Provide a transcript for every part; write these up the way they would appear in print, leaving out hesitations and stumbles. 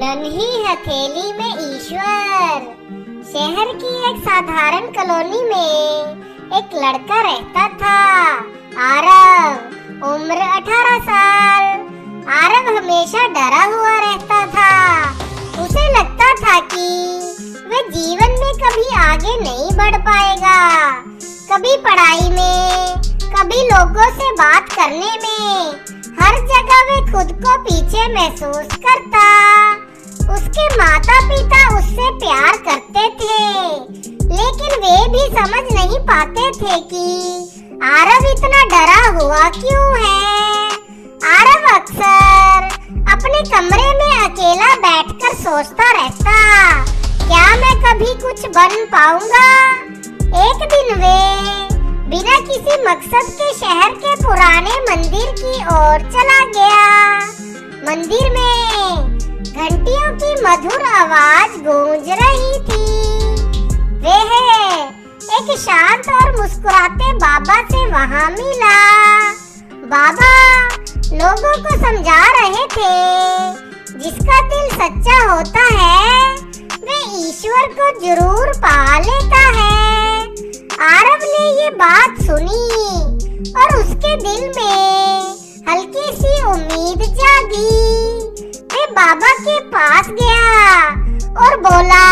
नन्ही हथेली में ईश्वर। शहर की एक साधारण कॉलोनी में एक लड़का रहता था, आरव। उम्र 18 साल। आरव हमेशा डरा हुआ रहता था। उसे लगता था कि वह जीवन में कभी आगे नहीं बढ़ पाएगा, कभी पढ़ाई में, कभी लोगों से बात करने में। हर जगह वे खुद को पीछे महसूस करता। उसके माता पिता उससे प्यार करते थे, लेकिन वे भी समझ नहीं पाते थे कि आरव इतना डरा हुआ क्यों है। आरव अक्सर अपने कमरे में अकेला बैठकर सोचता रहता, क्या मैं कभी कुछ बन पाऊंगा। एक दिन वे बिना किसी मकसद के शहर के पुराने मंदिर की ओर चला गया। मंदिर में घंटियों की मधुर आवाज गूंज रही थी। वह एक शांत और मुस्कुराते बाबा से वहां मिला। बाबा लोगों को समझा रहे थे, जिसका दिल सच्चा होता है वह ईश्वर को जरूर पा लेता है। आरव ने ये बात सुनी और उसके दिल में हल्की सी उम्मीद जागी। वे बाबा के पास गया और बोला,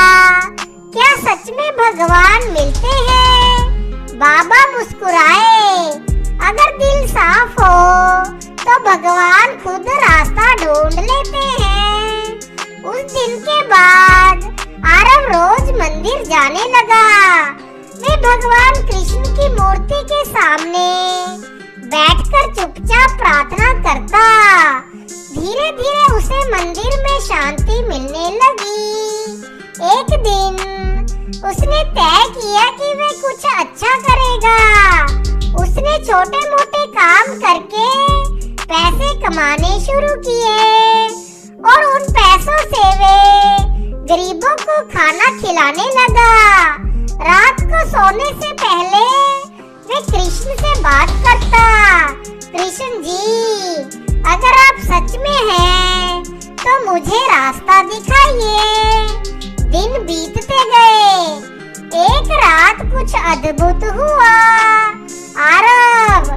क्या सच में भगवान मिलते हैं? बाबा मुस्कुराए, अगर दिल साफ हो तो भगवान खुद रास्ता ढूंढ लेते हैं। उस दिन के बाद आरव रोज मंदिर जाने लगा। वे भगवान कृष्ण की मूर्ति के सामने बैठकर चुपचाप प्रार्थना करता। धीरे धीरे उसे मंदिर में शांति मिलने लगी। एक दिन उसने तय किया कि वह कुछ अच्छा करेगा। उसने छोटे मोटे काम करके पैसे कमाने शुरू किए और उन पैसों से वे गरीबों को खाना खिलाने लगा। रात को सोने से पहले वे कृष्ण से बात करता, कृष्ण जी, अगर आप सच में हैं तो मुझे रास्ता दिखाइए। दिन बीतते गए। एक रात कुछ अद्भुत हुआ। आरव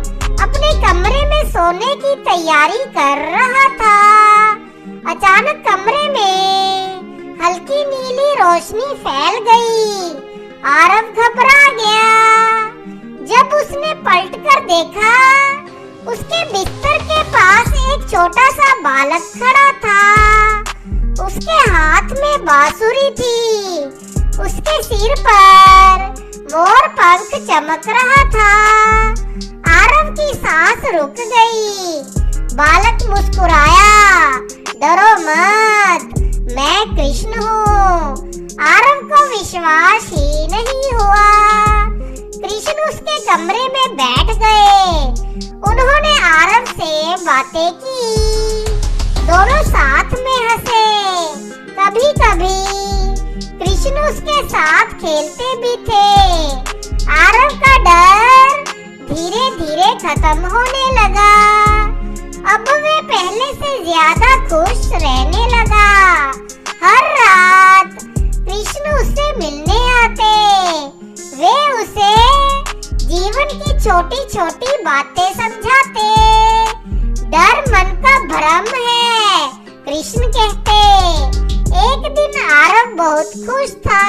अपने कमरे में सोने की तैयारी कर रहा था। अचानक कमरे में हल्की नीली रोशनी फैल गई। आरव घबरा गया। जब उसने पलटकर देखा, उसके बिस्तर के पास एक छोटा सा बालक खड़ा था। उसके हाथ में बांसुरी थी। उसके सिर पर मोर पंख चमक रहा था। आरव की सांस रुक गई। बालक मुस्कुराया, डरो मत, मैं कृष्ण हूँ। आरव को विश्वास ही नहीं हुआ। कृष्ण उसके कमरे में बैठ गए। उन्होंने आरव से बातें की। दोनों साथ में हंसे। कभी कभी कृष्ण उसके साथ खेलते भी थे। आरव का डर धीरे धीरे खत्म होने लगा। अब वे पहले से ज्यादा खुश रहने लगा। हर रात कृष्ण उससे मिलने आते। वे उसे जीवन की छोटी छोटी बातें समझाते। डर मन का भ्रम है, कृष्ण कहते। एक दिन आरव बहुत खुश था।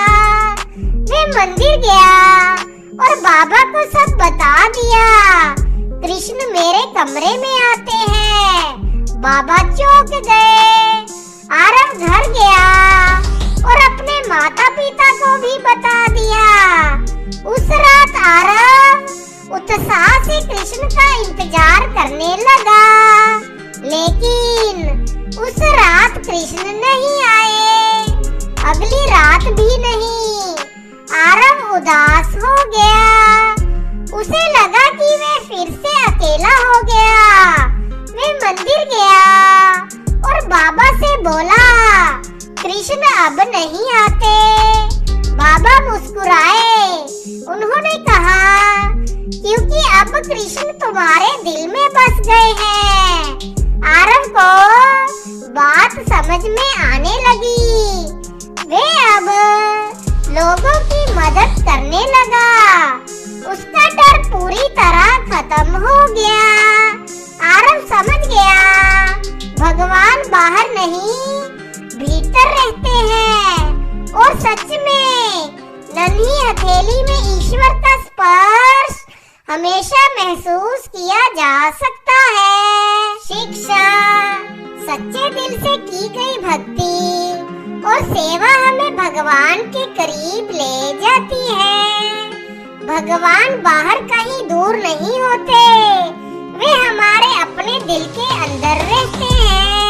वे मंदिर गया और बाबा को सब बता दिया। कृष्ण मेरे कमरे में आते हैं। बाबा चौंक गए। आरव घर गया और अपने माता पिता को भी बता दिया। उस रात आरव उत्साह से कृष्ण का इंतजार करने लगा, लेकिन उस रात कृष्ण नहीं आए। अगली रात भी नहीं। आरव उदास हो गया। उसे लगा कि वह फिर से अकेला हो गया। वे मंदिर गया और बाबा से बोला, कृष्ण अब नहीं आते। बाबा मुस्कुराए। उन्होंने कहा, क्योंकि अब कृष्ण तुम्हारे दिल में बस गए हैं। आरव को बात समझ में आने लगी। खत्म हो गया। आरव समझ गया भगवान बाहर नहीं भीतर रहते हैं और सच में नन्ही हथेली में ईश्वर का स्पर्श हमेशा महसूस किया जा सकता है। शिक्षा, सच्चे दिल से की गई भक्ति और सेवा हमें भगवान के करीब ले जाती है। भगवान बाहर कहीं दूर नहीं होते, वे हमारे अपने दिल के अंदर रहते हैं।